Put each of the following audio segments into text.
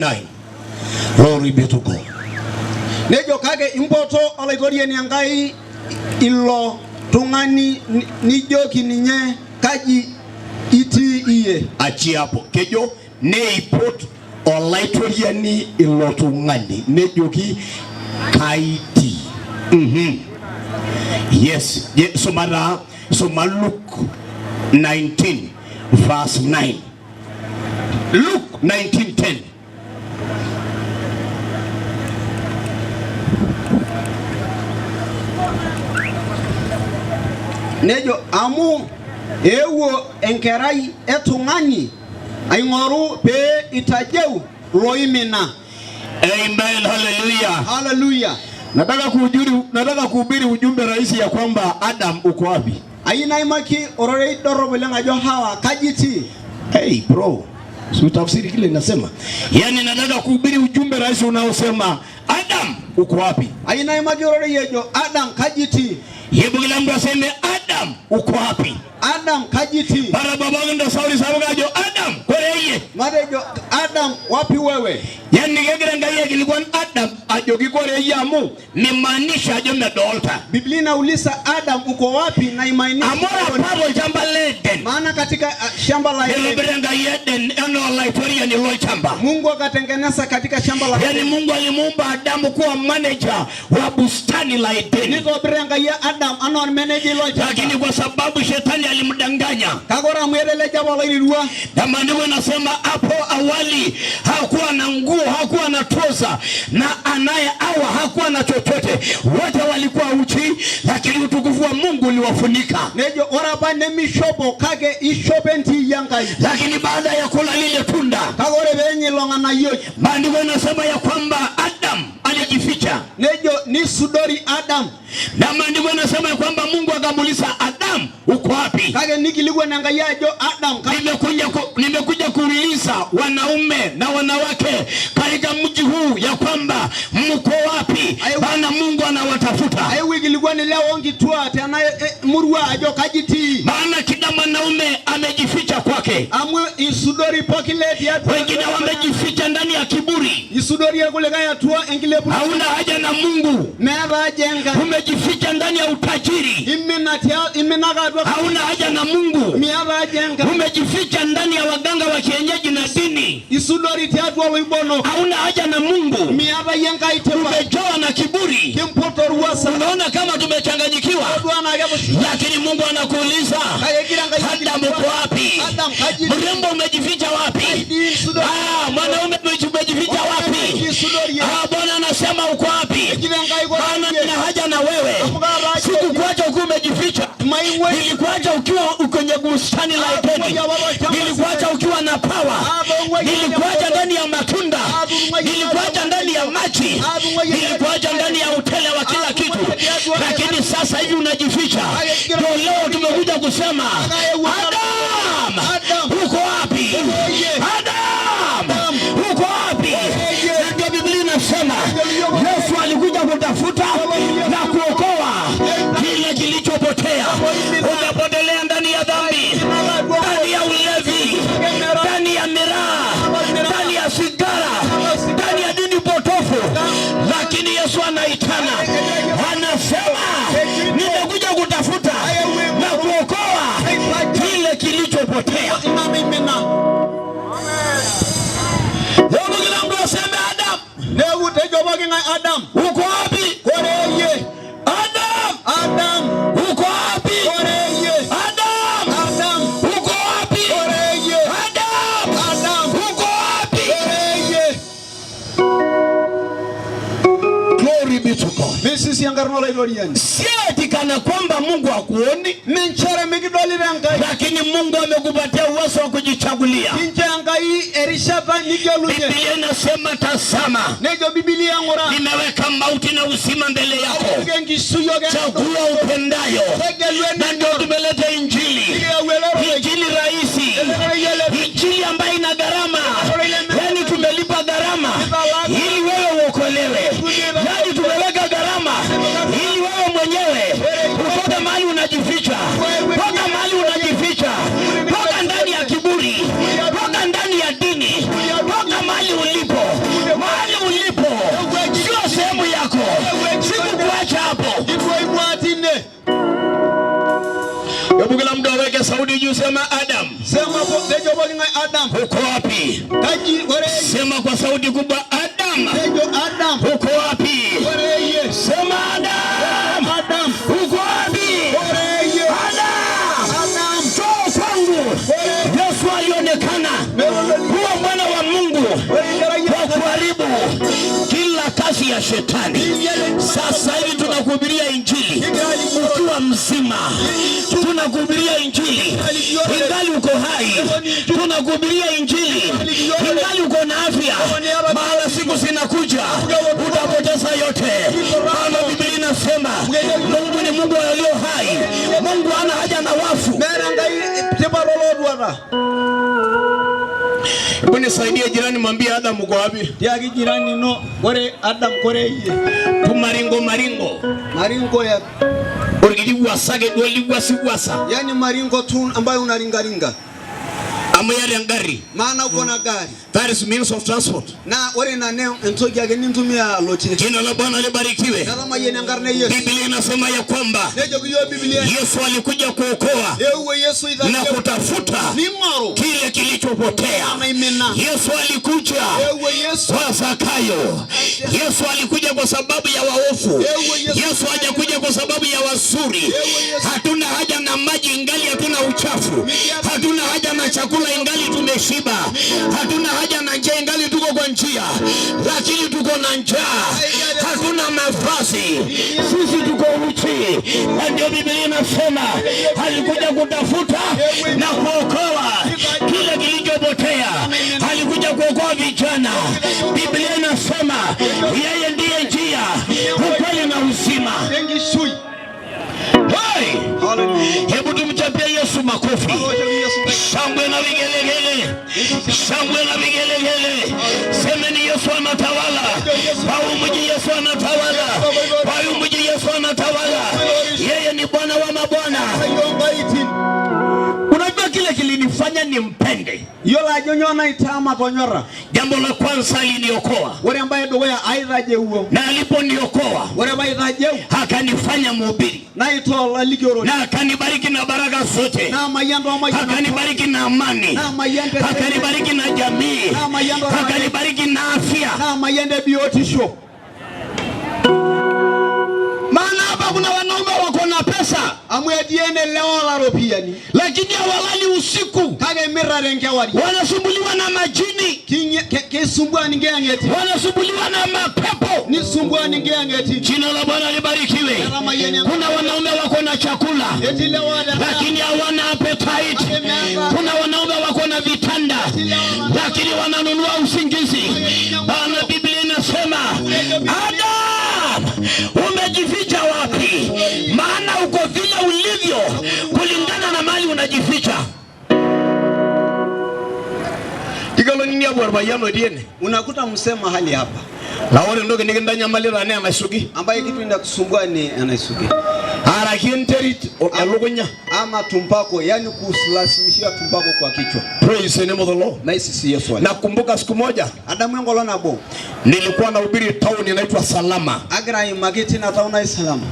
9. Glory be to God. Nejo kage impoto olaitodiani Enkai ilo tung'ani nijoki ninye kaji itii iye. Achi hapo kejo neipot olaitodiani ilo tung'ani nejoki kaiti. Yes, soma Luke 19 verse 9. Luke 19:10. Nejo amu ewo enkerai etung'ani aing'oru pee itajeu loimina. Amen, hallelujah. Hallelujah. Nataka kuhubiri ujumbe rahisi ya kwamba Adam uko wapi? Ainaimaki ororei dorropu lengajo Hawa kajiti. Hey bro, si utafsiri kile ninasema. Yaani nataka kuhubiri ujumbe rahisi unaosema Adam uko wapi? Ainaimaki ororei yejo Adam kajiti. Hebu kila mtu aseme Adam uko wapi? Adam kajiti. Para babangu ndo Sauli sababu Adam koreye. Madejo Adam wapi wewe? Yani ngegera ngaiye kilikuwa Adam ajogi koreye amu nimaanisha ajo medolta. Biblia inauliza Adam uko wapi na imaanisha amora pabo shamba la Eden. Maana katika shamba la Eden. Ngegera ngaiye Eden eno laitoria ni lo shamba. Mungu akatengeneza katika shamba la Eden. Yani Mungu alimuumba Adamu kuwa manager wa bustani la Eden. Niko ngaiye Adam ano manager lo shamba. Lakini kwa sababu shetani alimdanganya. Kagora mwelele jambo la ilirua. Na maandiko yanasema hapo awali hakuwa na nguo, hakuwa na trouser, na anaye awa hakuwa na chochote. Wote walikuwa uchi, lakini utukufu wa Mungu uliwafunika. Nejo oraba nemishopo kage ishopenti yangai. Lakini baada ya kula lile tunda, kagore benyi longana yoy. Maandiko yanasema ya kwamba Adam alijificha. Nejo ni sudori Adam. Na maandiko yanasema ya kwamba Mungu akamuuliza Adam uko wapi? Kage nikiligwa nangayajo Adam. Nimekuja kuuliza wanaume na wanawake katika mji huu ya kwamba mko wapi? Bana Mungu anawatafuta. Aiwi kilikuwa ni leo ongi tua tena murua ajo kajiti. Maana kila mwanaume amejificha kwake. Amwe isudori pokileti ya wengine wamejificha ndani ya kiburi. Isudori ya kule kaya tua engilebu. Hauna haja na Mungu. Mera jenga. Umejificha ndani ya utajiri. Imenaga hauna haja na Mungu. Mera jenga. Umejificha ndani ya waganga wa kienyeji na dini. Isudori tiatu walibono. Hauna haja na Mungu. Mera jenga itewa. Umejoa na kiburi. Kimpoto ruwasa. Unaona kama tumechanganyikiwa. Lakini Mungu anakuuliza Adam uko wapi? Mrembo umejificha wapi? Mwanaume umejificha wapi? Bwana anasema uko wapi? Bwana nina haja na wewe. Sikukuacha ukiwa umejificha. Nilikuacha ukiwa kwenye bustani la Edeni. Nilikuacha ukiwa na power. Nilikuacha ndani ya matunda. Nilikuacha ndani ya maji. Nilikuacha ndani ya utele wa kila kitu. Lakini sasa hivi unajificha. Ndio leo tumekuja kusema Adam uko wapi? Adam uko wapi? Ndio Biblia inasema Yesu alikuja kutafuta na kuokoa kile kilichopotea. Umepotelea ndani ya dhambi, ndani ya ulevi, ndani ya miraa, ndani ya sigara, ndani ya dini potofu. Lakini Yesu anaitana, anasema nimekuja kutafuta na kuokoa kile kilichopotea. Hebu kila mtu aseme Adam. Nebu tejobogi ngai Adam. Uko wapi? Koreye. Adam. Uko wapi? Koreye. Adam. Uko wapi? Koreye. Adam. Uko wapi? Koreye. Glory be to God. Mrs. Yangarnola idoliani. Sieti kana kwamba Mungu hakuoni. Menchara mekidoli rangai. Lakini Mungu amekupatia uwezo wa kujichagulia. Ngai erishaba nigeluje. Biblia inasema tazama. Nejo Biblia ngora. Nimeweka mauti na uzima mbele yako. Chagua upendayo. Na ndio tumeleta injili. Injili rahisi. Injili ambayo ina gharama. Yani tumelipa gharama ili wewe uokolewe. Yani tumeweka gharama ili wewe mwenyewe utoke mahali unajificha. Toka mahali unajificha. Toka ndani ya kiburi. Toka ndani ya dini. Toka mahali ulipo. sema Adam. Sema kwa dejo bolinga Adam. Uko wapi? Kaji ore. Sema kwa sauti kubwa Adam. Dejo Adam. Uko wapi? Ore. Sema Adam. Adam. Uko wapi? Ore. Adam. Adam. Njoo kwangu. Yesu alionekana kuwa mwana wa Mungu kwa kuharibu kila kazi ya shetani. Sasa hivi tunakuhubiria injili ukiwa mzima, tunakuhubiria injili ingali uko hai, tunakuhubiria injili ingali uko na afya. Maana siku zinakuja utapoteza yote. Maana Biblia inasema Mungu ni Mungu aliye hai, Mungu hana haja na wafu. Unisaidie jirani, mwambie Adam uko wapi? Yaki jirani no, ore Adam kore iye. Tumaringo Maringo ya Urigwa sage dwelibwa sigwasa. Yani maringo tu ambayo unaringaringa. Amayari ngari. Maana uko na gari. That is means of transport. Na ore na neo ntoki yake nitumia loti. Jina la Bwana libarikiwe. Kama yeye ngarne Yesu. Biblia inasema ya kwamba Yesu alikuja kuokoa na kutafuta kile kilichopotea. Yesu alikuja kwa Zakayo. Yesu alikuja kwa sababu ya waofu. Yesu hajakuja kwa sababu ya wazuri. Hatuna haja na maji ingali hatuna uchafu. Hatuna haja na chakula ingali tumeshiba. Hatuna haja na njaa ingali tuko kwa njia. Lakini tuko na njaa. Hatuna mavazi. Sisi tuko uchi. Ndio Biblia inasema alikuja kutafuta na kuokoa kile kilichopotea. Alikuja kuokoa vijana. Biblia inasema yeye ndiye njia, ukweli na uzima. Hebu tumchapie Yesu makofi. Shangwe na vigelegele. Shangwe na vigelegele. Semeni Yesu anatawala. Kwa mji Yesu anatawala. Kwa mji Yesu anatawala. Yeye ni Bwana wa mabwana. Unajua kile kilinifanya nimpende. Yola jonyona itama tonyora. Jambo la kwanza aliniokoa. Wale ambaye doya airaje huo. Na aliponiokoa, wale ambaye airaje akanifanya mhubiri. Na itola ligoro. Na akanibariki na baraka zote. Na mayando akanibariki na amani. Na mayende. Akanibariki na jamii. Na mayando. Akanibariki na afya. Na mayende biotisho. Maana hapa kuna wanaume wako na pesa. Amwediene leo la ropiani. Lakini hawalali usiku. Kage mirare ngewari. Wanasumbuliwa na majini. Kisumbua ningengeti. Wanasumbuliwa na mapepo. Nisumbua ningengeti. Jina la Bwana libarikiwe. Kuna wanaume wako na chakula. Lakini hawana appetite. Kuna wanaume wako na vitanda. Lakini wananunua usingizi. Bwana Biblia inasema, Adam, umejificha wapi? Maana uko vile ulivyo kulingana na mali unajificha. Igalo nini ya bwana bayano diene? Unakuta msema hali hapa. La wale ndoge nigenda mali rane anasugi. Ambaye kitu inakusumbua ni anasugi. Ara kinterit alugunya ama tumpako, yani kusilasimishia tumpako kwa kichwa. Praise the name of the Lord. Na sisi Yesu. Nakumbuka siku moja Adamu ngolo na bo. Nilikuwa nahubiri town inaitwa Salama. Agra imageti na town ya Salama.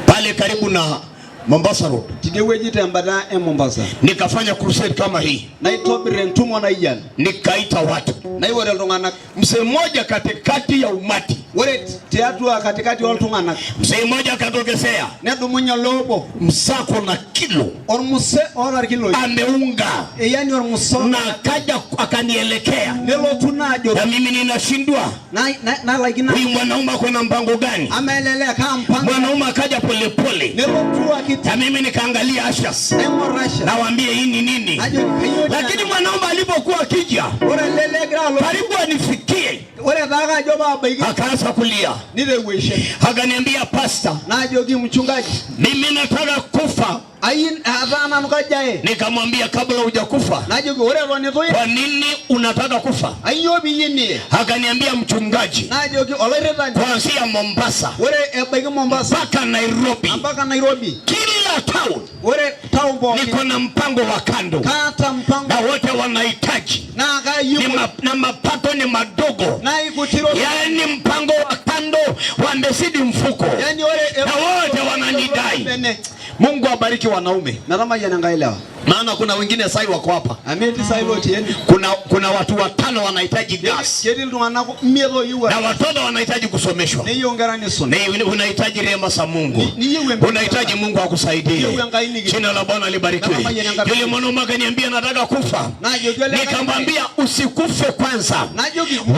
Pale karibu na Mombasa Road. Tideweji tembada Mombasa. Nikafanya crusade kama hii. Na itobire ntumwa na ijana. Nikaita watu. Na iwore lungana. Mzee mmoja katikati ya umati. Wore teatu katikati ya lungana. Mzee mmoja akatokezea. Nedu munya lobo. Msako na kilo. Ormuse orar kilo. Ameunga. Yani ormuso. Na akaja akanielekea. Nelo tunajo. Na mimi ninashindwa. Na lagina. Huyu mwanaume kuna mpango gani? Amelelea kama mpango. Mwanaume akaja pole pole. Nelo tuwa na mimi nikaangalia ashas. Na waambie hii ni nini? Lakini mwanaume alipokuwa akija karibu anifikie, akaanza kulia. Akaniambia, pastor, mchungaji, mimi nataka kufa. Nikamwambia, kabla hujakufa, kwa nini unataka kufa? Akaniambia, mchungaji, kuanzia Mombasa mpaka Nairobi, kila kila town niko na mpango wa kando, na wote wanahitaji na mapato ni madogo, yani mpango wa kando wamezidi mfuko, na wote wananidai. Mungu abariki wanaume. Maana kuna wengine sasa wako hapa. Kuna watu 5 wanahitaji gas. Na watoto wanahitaji kusomeshwa. Na unahitaji rehema za Mungu. Unahitaji Mungu akusaidie. Jina la Bwana libarikiwe. Yule mwanaume akaniambia nataka kufa. Nikamwambia usikufe kwanza.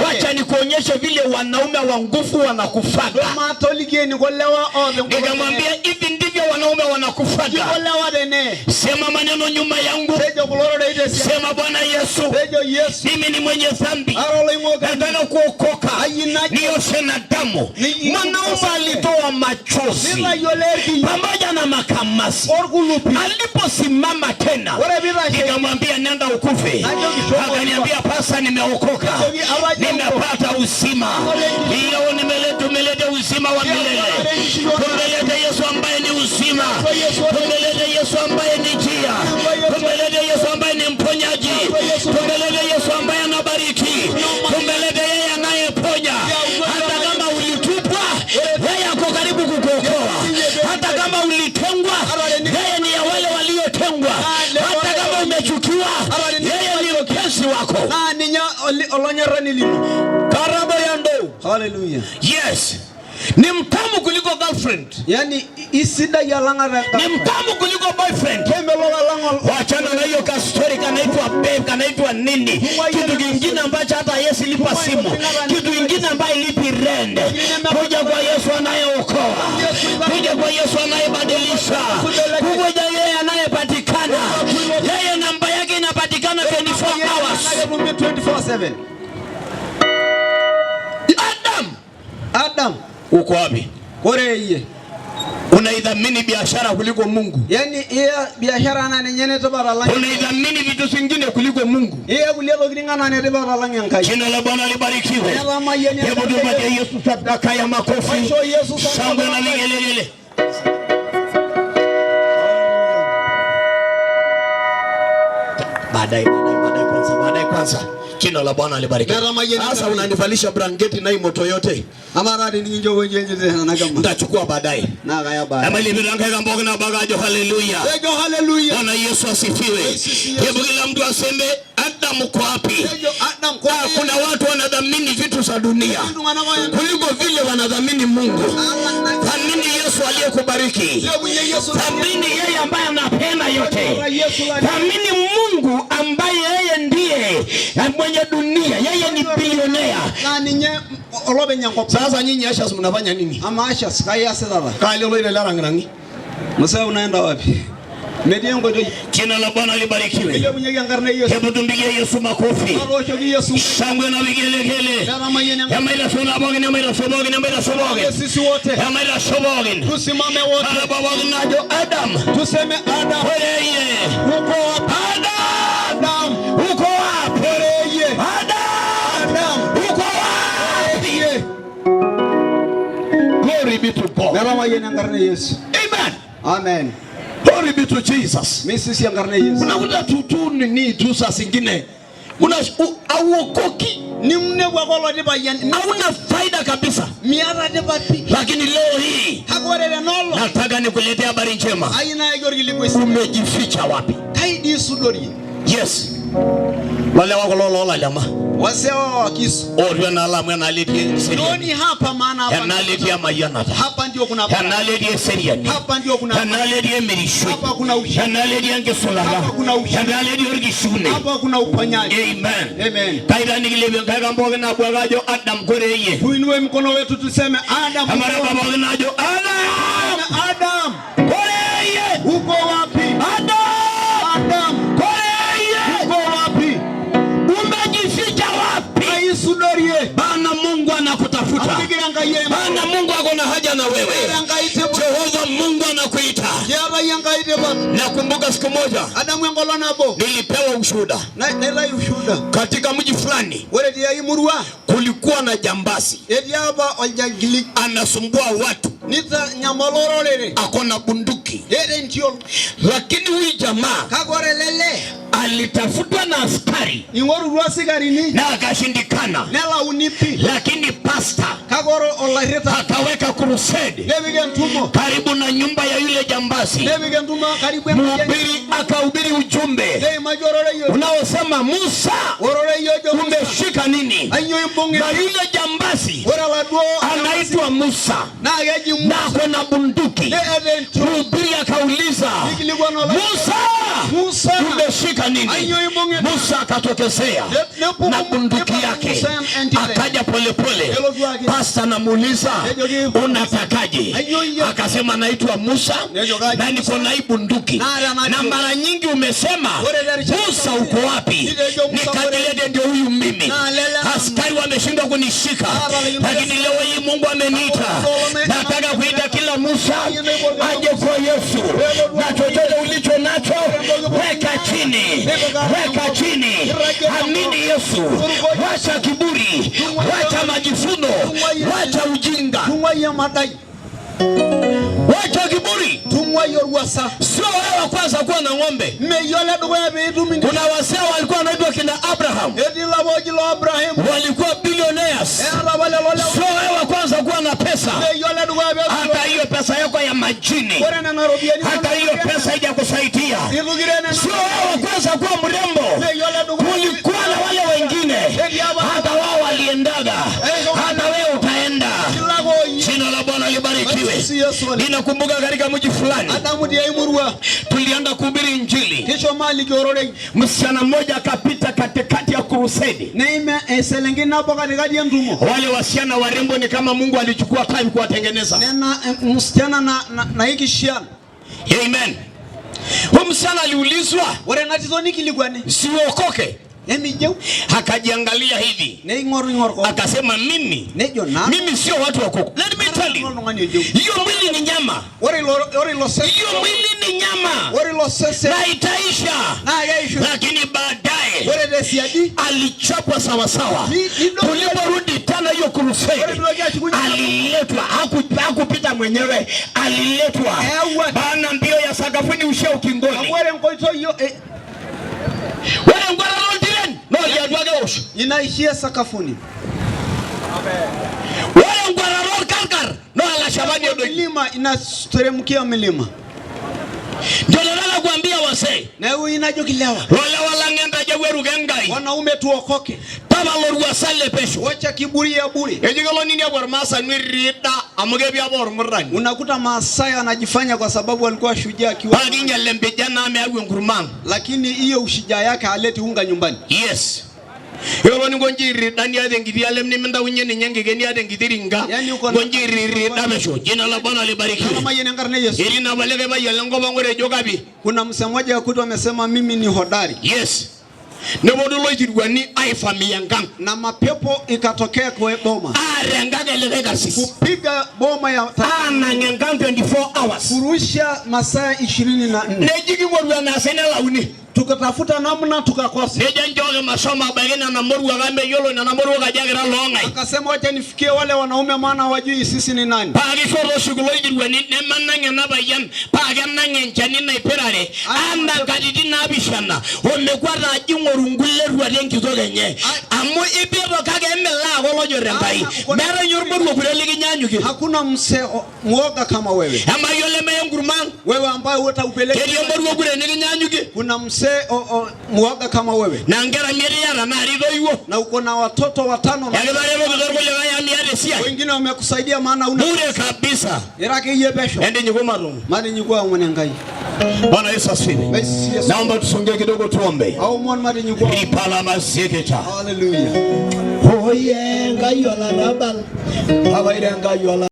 Wacha nikuonyeshe vile wanaume wa nguvu wanakufaga. Nikamwambia hivi ndivyo wanaume wanakufaga. Sema maneno nyuma yangu. Sema Bwana Yesu, mimi ni mwenye dhambi, nataka kuokoka, nioshe na damu. Mwanaume alitoa machozi pamoja na makamasi. Aliposimama tena, nikamwambia nenda ukufe. Akaniambia pasa, nimeokoka, nimepata uzima. Hiyo tumelete uzima wa milele. Tumelete Yesu ambaye ni uzima. Tumelete Yesu ambaye ni njia. Tumelete Yesu ambaye ni mponyaji. Tumelete Yesu ambaye anabariki. Tumelete yeye anayeponya. Hata kama ulitupwa, yeye ako karibu kukuokoa. Hata kama ulitengwa, yeye ni ya wale waliotengwa. Hata kama umechukiwa, yeye ni mpenzi wako. Hallelujah. Yes. Ni mtamu kuliko girlfriend. Yani isida ya langara. Ni mtamu kuliko boyfriend. Wachana na hiyo ka story kanaitwa babe, kanaitwa nini? Kitu kingine ambacho hata Yesu lipa simu. Kitu kingine ambacho lipi rent. Kuja kwa Yesu anayeokoa. Kuja kwa Yesu anayebadilisha. Kuja yeye anayepatikana. Yeye namba yake inapatikana 24 hours. 24/7. Adam uko wapi? Koreye. Unaidhamini biashara kuliko Mungu. Yani iya biashara na nyene to barala. Unaidhamini vitu vingine kuliko Mungu. Iya kulielo kingana ne barala nyankai. Jina la Bwana libarikiwe. Hebu tupatie Yesu sadaka ya makofi. Shangwe na vigelegele. Baadaye kwanza. Jina la Bwana libarikiwe. Sasa unanivalisha blanketi na moto yote. Amaradi ni njo wenyewe na kama. Nitachukua baadaye. Na kaya baadaye. Ama ile blanketi mboga na bagajo. Haleluya. Haleluya. Bwana Yesu asifiwe. Hebu kila mtu aseme Adam uko wapi? Kuna watu wanadhamini vitu za dunia kuliko vile wanadhamini Mungu. Dhamini Yesu aliyekubariki. Dhamini yeye ambaye anapenda yote. Dhamini Mungu ambaye yeye ndiye mwenye dunia. Yeye ni bilionea. Sasa nyinyi Ashas mnafanya nini? Ama Ashas kaya sasa. Kale leo ile lara ngangi. Msao unaenda wapi? Mediango ndio. Jina la Bwana libarikiwe. Hebu tumpigie Yesu makofi. Shangwe na vigelegele. Yamaila sona bogi na maila sobogi na maila sobogi. Sisi wote. Yamaila sobogi. Tusimame wote. Baba wanajo Adam. Tuseme Adam. Yeye. Uko wapi? Adam. Uko wapi? Yeye. Adam. Uko wapi? Glory be to God. Baba yeye ngarne Yesu. Amen. Amen. Glory be to Jesus. Mimi sisi ngarne Yesu. Unakuta tu ni tu saa zingine. Auokoki. Ni mne kwa kolo de bayan. Hauna faida kabisa. Miara de bati. Lakini leo hii hakuwele nolo. Nataka nikuletea habari njema. Aina igorgili kwesi. Umejificha wapi? Kaidi sudori. Yes. Wale wako lola lama. Wasewa wakisu. Orwa na alamu yanaletea seria. Doni hapa maana hapa. Yanaletea mayanata. Hapa ndio kuna hapa. Yanaletea seria. Hapa ndio kuna hapa. Yanaletea mirisho. Hapa kuna ushi. Yanaletea ngesolaga. Hapa kuna ushi. Yanaletea orgishune. Hapa kuna uponyaji. Amen. Amen. Kaida nikilebe kaka mboga na bwagajo Adam koreye. Tuinue mkono wetu tuseme Adam. Amara baba najo Adam. Adam. Koreye. Uko wapi? Adam. Koreye. Uko wapi? Umejificha wapi? Aisudorie. Bana Mungu anakutafuta. Bana Mungu ako na haja na wewe. Jehova Mungu anakuita. Nakumbuka siku moja nilipewa ushuhuda. Katika mji fulani kulikuwa na jambazi anasumbua watu nita nyamolorole akona bunduki. Lakini huyu jamaa kagore lele alitafutwa na askari ingoru ruasigarini na akashindikana. nela unipi Lakini pastor kagoro olaheta akaweka crusade nebigen tumo karibu na nyumba ya yule jambazi. nebigen tumo karibu Mhubiri akahubiri ujumbe unaosema Musa, umeshika nini? Na yule jambazi anaitwa Musa na kuna bunduki. Mhubiri akauliza, Musa, umeshika nini? Musa akatokezea na bunduki yake, akaja polepole. Pastor anamuuliza, unatakaje? Akasema, naitwa Musa na niko na hii bunduki, na mara nyingi umesema Musa uko wapi? Nikadilede ndio huyu mimi. Askari wameshindwa kunishika, lakini leo hii Mungu ameniita. Nataka kuita kila Musa aje kwa Yesu, na chochote ulicho nacho weka chini, weka chini. Amini Yesu, wacha kiburi, wacha majifuno, wacha ujinga, wacha kiburi. Sio wewe wa kwanza kuwa na ng'ombe. Kuna wasee walikuwa wanaitwa kina Abraham, walikuwa billionaires. Sio wewe wa kwanza kuwa na pesa. Hata hiyo pesa yako ya majini, hata hiyo pesa haijakusaidia. Sio wewe wa kwanza kuwa mrembo. Kulikuwa na wale wengine, hata wao waliendaga, hata wewe utaenda. Jina la Bwana libarikiwe. Ninakumbuka katika mji fulani tulienda kuhubiri Injili. Msichana mmoja akapita katikati ya crusade. Wale wasichana warembo ni kama Mungu alichukua time kuwatengeneza. Amen. Huyo msichana aliulizwa, si uokoke? Akajiangalia hivi, akasema, mimi sio watu wa koko. Let me tell you, hiyo mwili ni nyama, hiyo mwili ni nyama na itaisha. Lakini baadaye alichapwa sawa sawa. Tuliporudi tena hiyo crusade, aliletwa, hakupita mwenyewe, aliletwa bana mbio ya sakafuni usha ukingoni. Inaishia sakafuni. Milima inateremkia milima. Ndio nataka kuambia wasee. Na huyu inajokilewa. Wala ngenda jaweru gengai. Wanaume tuokoke. Tama lorwa sale pesho. Wacha kiburi ya buri. Ejigalo nini ya Masa nwirida amugebi ya murani. Unakuta Maasai anajifanya kwa sababu alikuwa shujaa kiwa. Baginya lembe jana ameagwe ngurumang. Lakini hiyo ushujaa yake haleti unga nyumbani. Yes. Yolo ni ngonjiri dani ade ngidi alem ni menda unye ni nyenge geni ade ngidhiringa. Ngonjiri damesho. Jina la Bwana libarikiwe. Kama yeye ngarne Yesu. Irina balege ba yalengo bangore jogabi. Kuna msemaji akutu amesema mimi ni hodari. Yes. Nebodulo jirwani aifamia ngang. Na mapepo ikatokea kwa boma. Rengaga legacy. Kupiga boma ya na ngang 24 hours. Kurusha masaa 24. Nejigi ngorwa na senela uni. Tukatafuta namna tukakosa. Neja njoge masoma bagena na moru wagambe yolo na moru wakajagira longai. Akasema wacha nifikie wale wanaume maana hawajui sisi ni nani. Pagi shoro shugulo jirwani ne manange na bayan pagi nange nchani na iperare anda kadidi na bishana omekwa na jingorungulle ruarenki zogenye amo ibebo kage emela golojo rengai mera nyorbo kureligi nyanyuki. Hakuna mse mwoga kama wewe. Ama yole meyengurumang wewe ambaye utaupeleka. Kedio moru kureligi nyanyuki. Kuna mse mwoga kama wewe. Na ngera miriara na rido iwo. Na uko na watoto 5 na wengine wamekusaidia maana una bure kabisa. Iraki iye besho. Ende nyigoma rungu. Mali nyigwa mwenengai. Bwana Yesu asifiwe. Naomba tusongee kidogo tuombe. Au mwana mali nyigwa. Ipala mazeketa. Hallelujah. Oye ngayo la rabal. Baba ile ngayo la